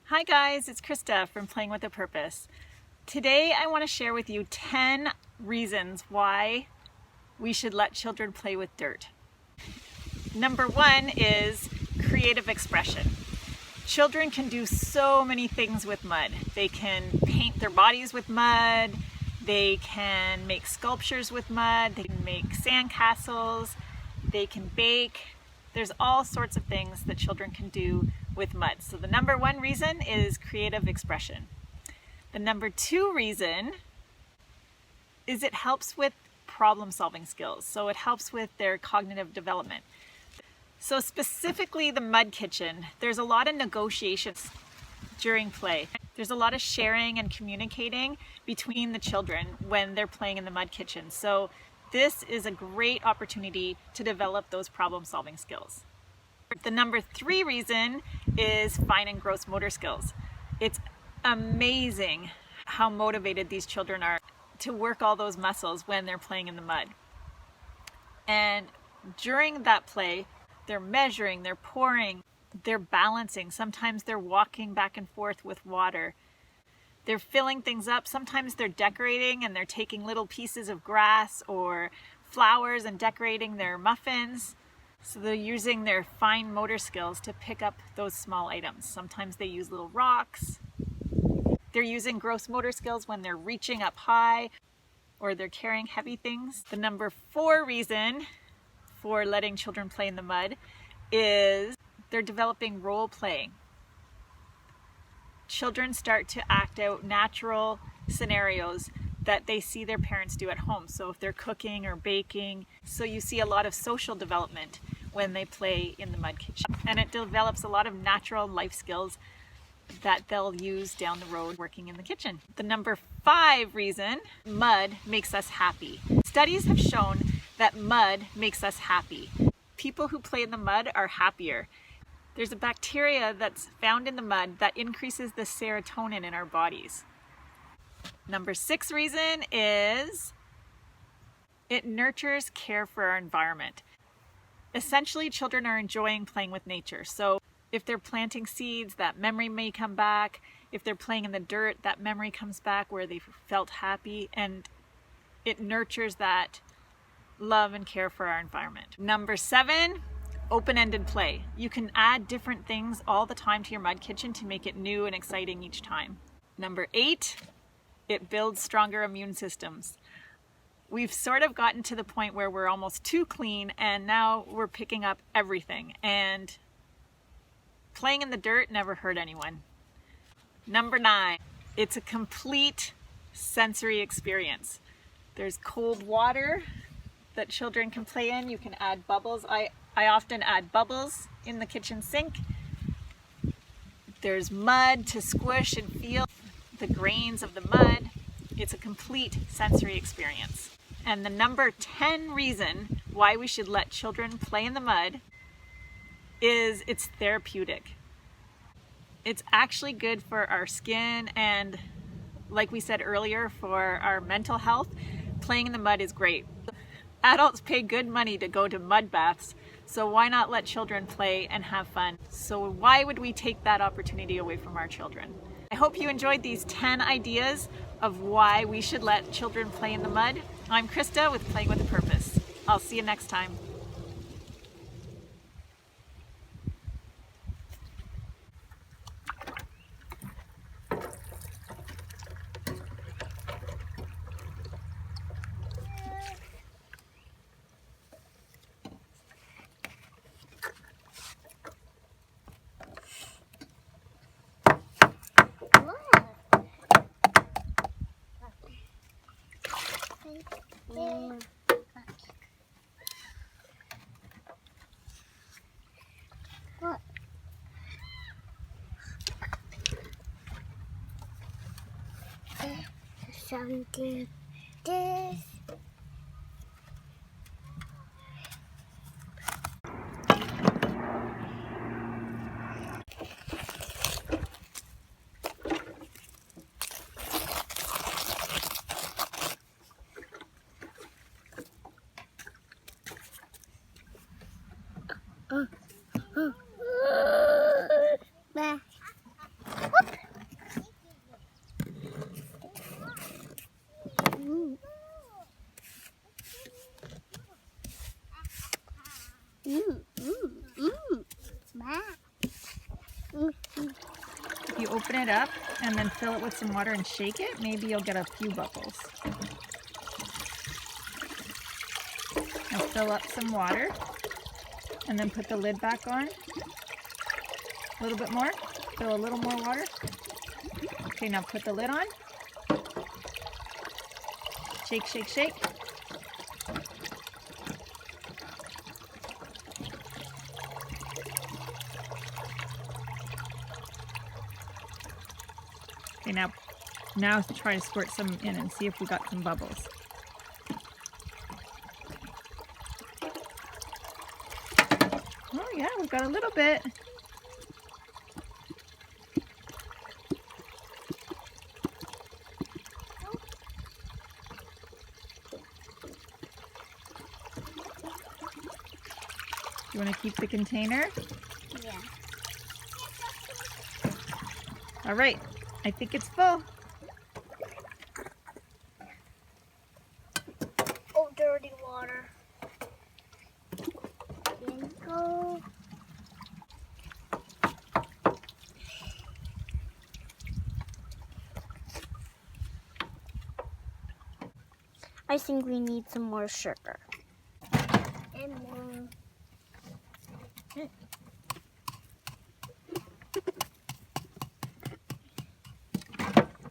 Hi guys, it's Krista from Playing with a Purpose. Today I want to share with you 10 reasons why we should let children play with dirt. Number one is creative expression. Children can do so many things with mud. They can paint their bodies with mud, they can make sculptures with mud, they can make sandcastles, they can bake. There's all sorts of things that children can do with mud. So the number one reason is creative expression. The number two reason is it helps with problem solving skills. So it helps with their cognitive development. So specifically the mud kitchen, there's a lot of negotiations during play. There's a lot of sharing and communicating between the children when they're playing in the mud kitchen. So this is a great opportunity to develop those problem solving skills. The number three reason is fine and gross motor skills. It's amazing how motivated these children are to work all those muscles when they're playing in the mud. And during that play, they're measuring, they're pouring, they're balancing. Sometimes they're walking back and forth with water. They're filling things up. Sometimes they're decorating and they're taking little pieces of grass or flowers and decorating their muffins. So they're using their fine motor skills to pick up those small items. Sometimes they use little rocks. They're using gross motor skills when they're reaching up high or they're carrying heavy things. The number four reason for letting children play in the mud is they're developing role playing. Children start to act out natural scenarios that they see their parents do at home. So if they're cooking or baking, so you see a lot of social development when they play in the mud kitchen. And it develops a lot of natural life skills that they'll use down the road working in the kitchen. The number five reason, mud makes us happy. Studies have shown that mud makes us happy. People who play in the mud are happier. There's a bacteria that's found in the mud that increases the serotonin in our bodies. Number six reason is it nurtures care for our environment. Essentially, children are enjoying playing with nature. So if they're planting seeds, that memory may come back. If they're playing in the dirt, that memory comes back where they felt happy, and it nurtures that love and care for our environment. Number seven, open-ended play. You can add different things all the time to your mud kitchen to make it new and exciting each time. Number eight, it builds stronger immune systems. We've sort of gotten to the point where we're almost too clean and now we're picking up everything, and playing in the dirt never hurt anyone. Number nine, it's a complete sensory experience. There's cold water that children can play in. You can add bubbles. I often add bubbles in the kitchen sink. There's mud to squish and feel the grains of the mud. It's a complete sensory experience. And the number 10 reason why we should let children play in the mud is it's therapeutic. It's actually good for our skin, and like we said earlier, for our mental health. Playing in the mud is great. Adults pay good money to go to mud baths, so why not let children play and have fun? So why would we take that opportunity away from our children? I hope you enjoyed these 10 ideas of why we should let children play in the mud. I'm Krista with Playing with a Purpose. I'll see you next time. What? Something this. Bah. If you open it up and then fill it with some water and shake it, maybe you'll get a few bubbles. Now fill up some water and then put the lid back on. A little bit more. Fill a little more water. Okay, now put the lid on. Shake, shake, shake. Okay, now try to squirt some in and see if we got some bubbles. Oh yeah, we've got a little bit. You want to keep the container? Yeah. All right, I think it's full. Oh, dirty water. Then go. I think we need some more sugar. And more.